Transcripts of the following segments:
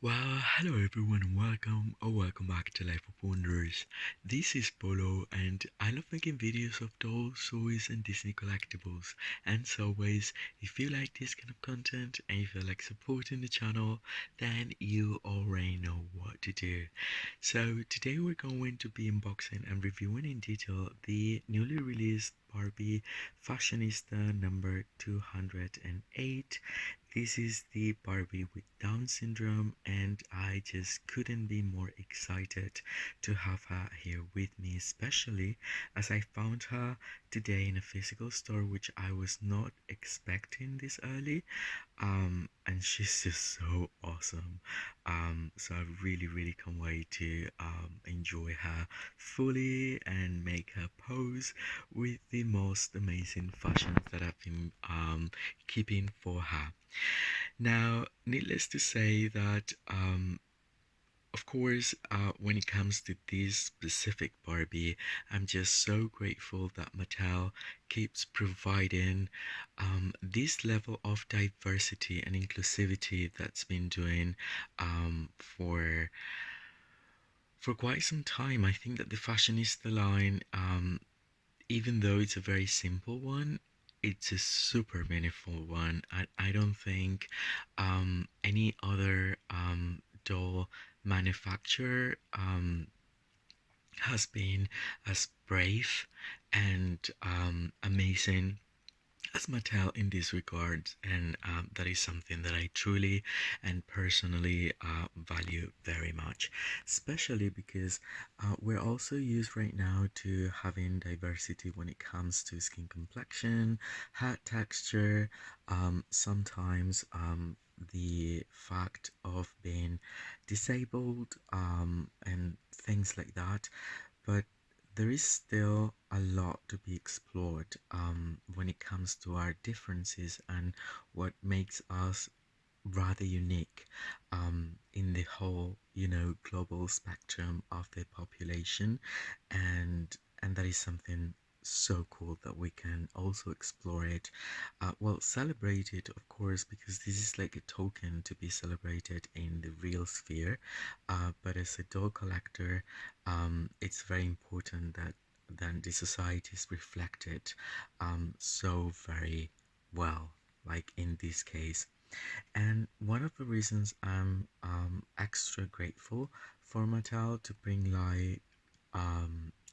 Well, hello everyone and welcome back to Life of Wonders. This is Polo and I love making videos of dolls, toys and Disney collectibles. And as always, if you like this kind of content and you feel like supporting the channel, then you already know what to do. So today we're going to be unboxing and reviewing in detail the newly released Barbie Fashionista number 208. This is the Barbie with Down syndrome, and I just couldn't be more excited to have her here with me, especially as I found her today in a physical store, which I was not expecting this early. And she's just so awesome. So I really can't wait to enjoy her fully and make her pose with the most amazing fashions that I've been keeping for her. Now, needless to say that, of course, when it comes to this specific Barbie, I'm just so grateful that Mattel keeps providing this level of diversity and inclusivity that's been doing for quite some time. I think that the Fashionista line, even though it's a very simple one, it's a super meaningful one. I don't think any other doll manufacturer has been as brave and amazing as Mattel in this regard, and that is something that I truly and personally value very much, especially because we're also used right now to having diversity when it comes to skin complexion, hair texture, sometimes the fact of being disabled, and things like that. But there is still a lot to be explored when it comes to our differences and what makes us rather unique in the whole, global spectrum of the population, and that is something so cool that we can also explore it. Well, celebrate it, of course, because this is like a token to be celebrated in the real sphere. But as a doll collector, it's very important that then the society is reflected so very well, like in this case. And one of the reasons I'm extra grateful for Mattel to bring light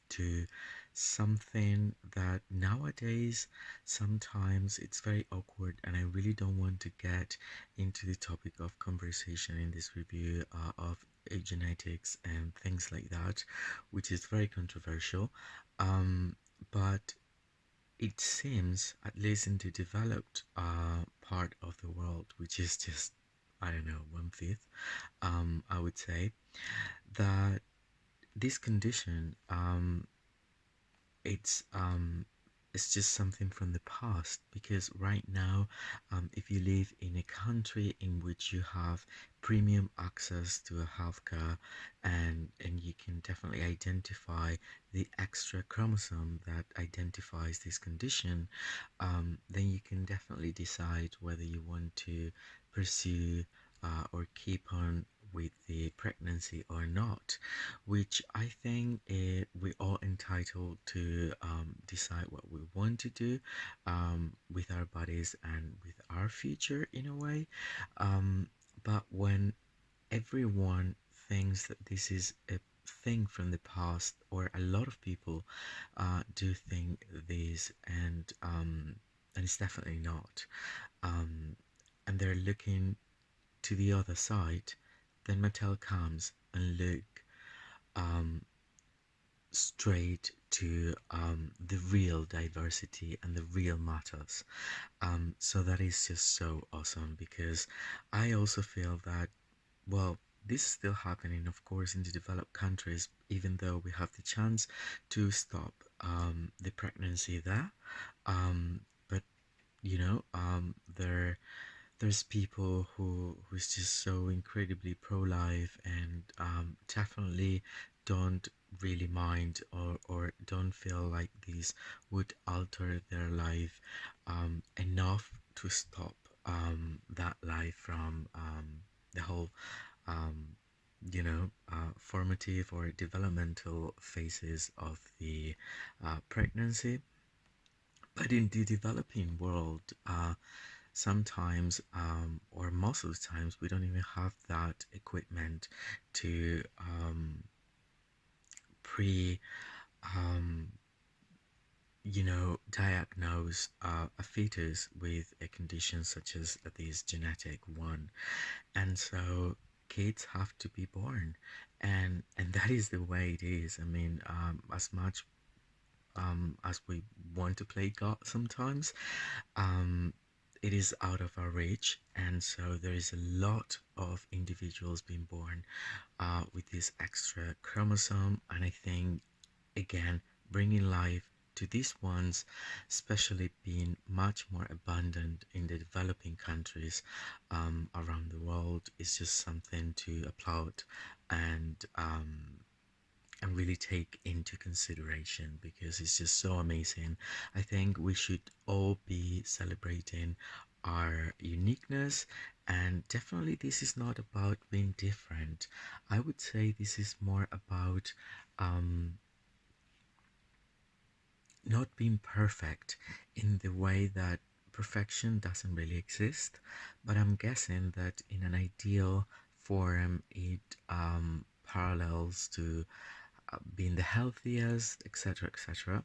to something that nowadays sometimes it's very awkward, and I really don't want to get into the topic of conversation in this review of genetics and things like that, which is very controversial. But it seems, at least in the developed part of the world, which is just, I don't know, one fifth, I would say, that this condition, it's um, it's just something from the past, because right now, if you live in a country in which you have premium access to a healthcare, and you can definitely identify the extra chromosome that identifies this condition, then you can definitely decide whether you want to pursue or keep on with the pregnancy or not, which I think we are entitled to decide what we want to do with our bodies and with our future in a way. But when everyone thinks that this is a thing from the past, or a lot of people do think this, and it's definitely not, um, and they're looking to the other side, then Mattel comes and look um, straight to the real diversity and the real matters. So that is just so awesome, because I also feel that, well, this is still happening, of course, in the developed countries, even though we have the chance to stop the pregnancy there. But there's people who's just so incredibly pro-life, and definitely don't really mind, or don't feel like this would alter their life enough to stop that life from the whole um, formative or developmental phases of the pregnancy. But in the developing world, sometimes, or most of the times, we don't even have that equipment to pre um, diagnose a fetus with a condition such as this genetic one. And so kids have to be born, and that is the way it is. I mean, as much as we want to play God sometimes, um, it is out of our reach, and so there is a lot of individuals being born with this extra chromosome. And I think, again, bringing life to these ones, especially being much more abundant in the developing countries around the world, is just something to applaud and really take into consideration, because it's just so amazing. I think we should all be celebrating our uniqueness, and definitely this is not about being different. I would say this is more about um, not being perfect, in the way that perfection doesn't really exist, but I'm guessing that in an ideal form it parallels to being the healthiest, etc., etc.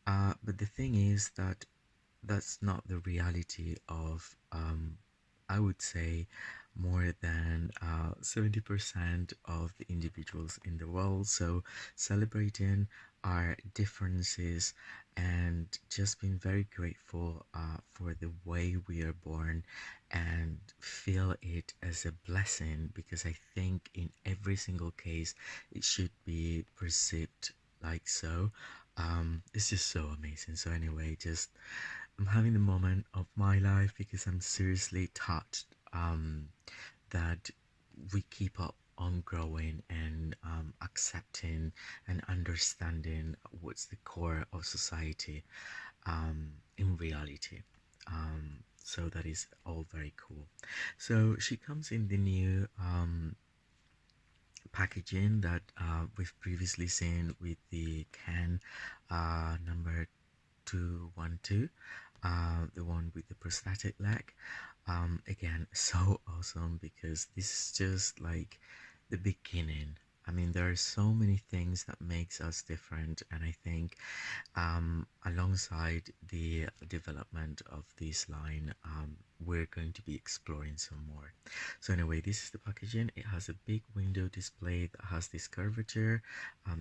But the thing is that that's not the reality of, I would say, more than 70% of the individuals in the world. So celebrating our differences and just being very grateful for the way we are born, and feel it as a blessing, because I think in every single case it should be perceived like so. It's just so amazing. So anyway, just I'm having the moment of my life, because I'm seriously touched that we keep up on growing and accepting and understanding what's the core of society in reality. So that is all very cool. So she comes in the new packaging that we've previously seen with the can number 212, the one with the prosthetic leg. Again, so awesome, because this is just like the beginning. I mean, there are so many things that makes us different, and I think alongside the development of this line, we're going to be exploring some more. So anyway, this is the packaging. It has a big window display that has this curvature.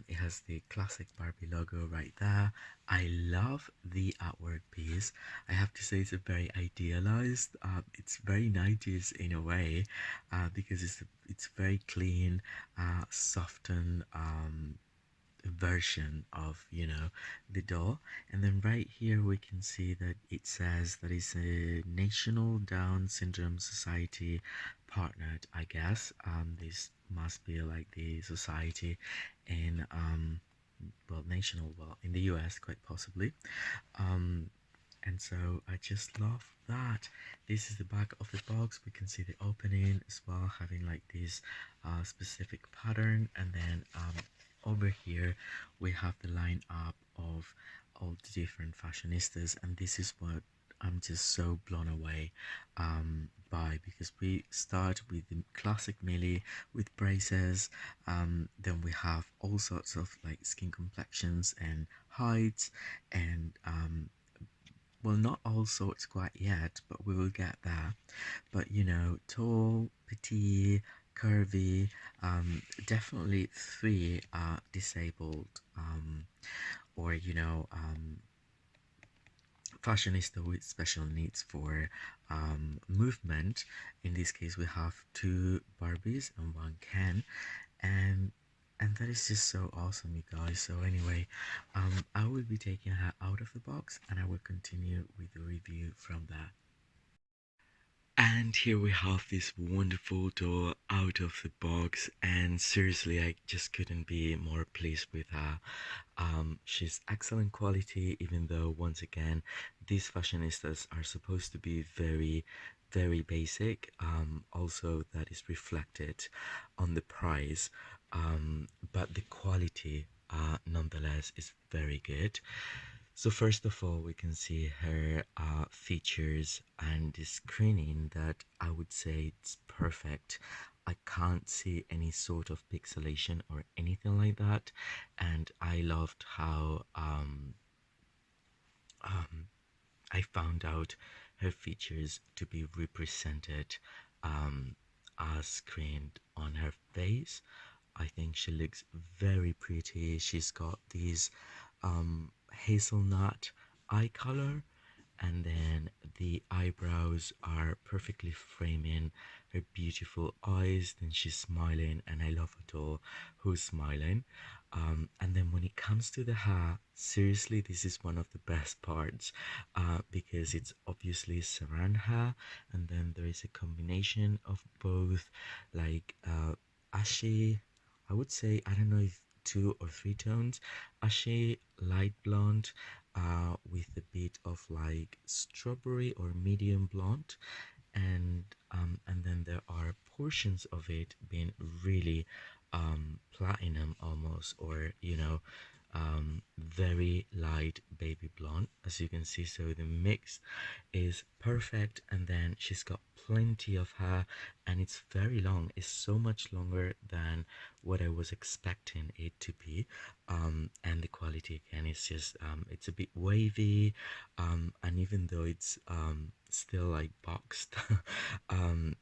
It has the classic Barbie logo right there. I love the artwork piece. I have to say it's a very idealized. It's very 90s in a way, because it's very clean, softened version of the doll. And then right here we can see that it says that it's a National Down Syndrome Society partnered, I guess. This must be like the society in well, national, well, in the US, quite possibly. um and so I just love that. This is the back of the box. We can see the opening as well, having like this specific pattern. And then over here we have the lineup of all the different fashionistas, and this is what I'm just so blown away by, because we start with the classic Millie with braces. Then we have all sorts of like skin complexions and heights, and well, not all sorts quite yet, but we will get there. But tall, petite, curvy, definitely three are disabled, or fashionista with special needs for movement. In this case, we have two Barbies and one Ken, and that is just so awesome, you guys. So anyway, I will be taking her out of the box, and I will continue with the review from there. And here we have this wonderful doll out of the box, and seriously, I just couldn't be more pleased with her. She's excellent quality, even though once again, these fashionistas are supposed to be very very basic. Also, that is reflected on the price, but the quality, nonetheless, is very good. So first of all, we can see her features and the screening that I would say it's perfect. I can't see any sort of pixelation or anything like that, and I loved how um, I found out her features to be represented um, as screened on her face. I think she looks very pretty. She's got these hazelnut eye color, and then the eyebrows are perfectly framing her beautiful eyes. Then she's smiling, and I love it all. Who's smiling? And then when it comes to the hair, seriously, this is one of the best parts because it's obviously saran hair, and then there is a combination of both, like ashy. I would say, I don't know if two or three tones, ashy light blonde with a bit of like strawberry or medium blonde, and then there are portions of it being really platinum almost, or very light baby blonde, as you can see. So the mix is perfect, and then she's got plenty of hair, and it's very long. It's so much longer than what I was expecting it to be. And the quality again is just it's a bit wavy, and even though it's still like boxed, um,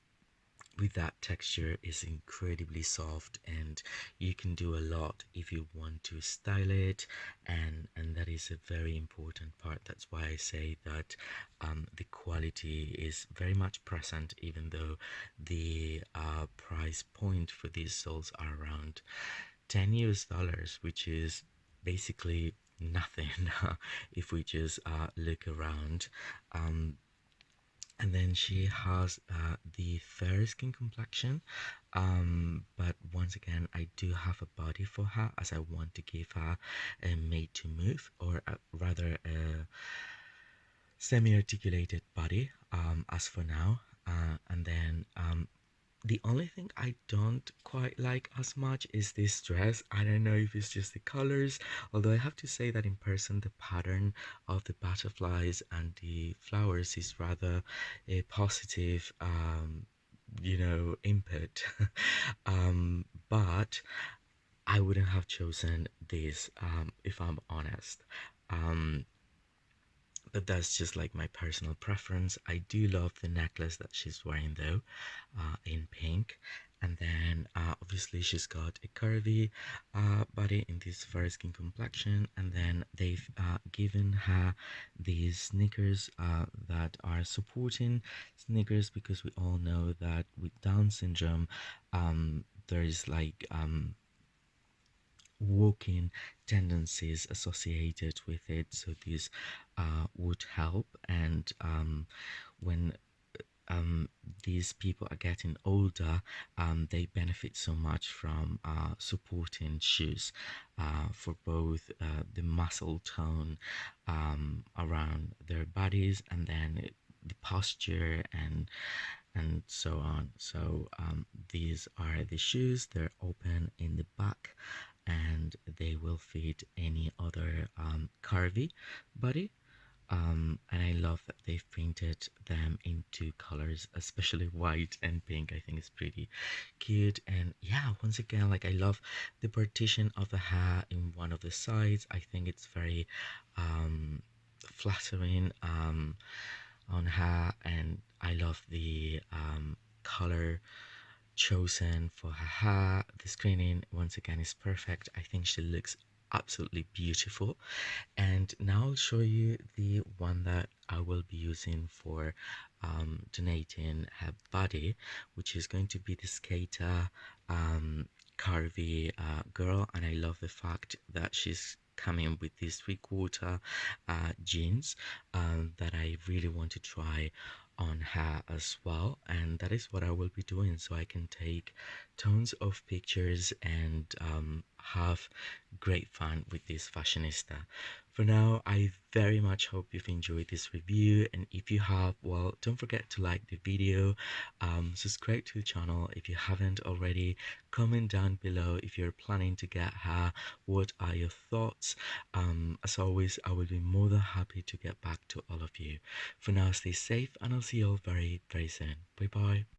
with that texture is incredibly soft, and you can do a lot if you want to style it, and that is a very important part. That's why I say that the quality is very much present, even though the price point for these soles are around 10 US dollars, which is basically nothing if we just look around. um, and then she has the fair skin complexion, but once again, I do have a body for her, as I want to give her a made to move, or rather a semi-articulated body, as for now. And then the only thing I don't quite like as much is this dress. I don't know if it's just the colors, although I have to say that in person the pattern of the butterflies and the flowers is rather a positive input. But I wouldn't have chosen this, if I'm honest. Um, but that's just like my personal preference. I do love the necklace that she's wearing though, in pink. And then obviously she's got a curvy body in this fair skin complexion, and then they've given her these sneakers that are supporting sneakers, because we all know that with Down syndrome there is like walking tendencies associated with it, so this would help. And when these people are getting older, they benefit so much from supporting shoes for both the muscle tone around their bodies, and then the posture and so on. So these are the shoes. They're open in the back, and they will fit any other curvy body. And I love that they've painted them in two colors, especially white and pink. I think it's pretty cute. And yeah, once again, like I love the partition of the hair in one of the sides. I think it's very flattering on her, and I love the color chosen for her hair. The screening once again is perfect. I think she looks absolutely beautiful. And now I'll show you the one that I will be using for donating her body, which is going to be the skater um, curvy girl. And I love the fact that she's coming with these three-quarter jeans that I really want to try on her as well, and that is what I will be doing, so I can take tons of pictures and have great fun with this fashionista. For now, I very much hope you've enjoyed this review, and if you have, well, don't forget to like the video, subscribe to the channel if you haven't already, comment down below if you're planning to get her, what are your thoughts. As always, I will be more than happy to get back to all of you. For now, stay safe, and I'll see you all very, very soon. Bye bye.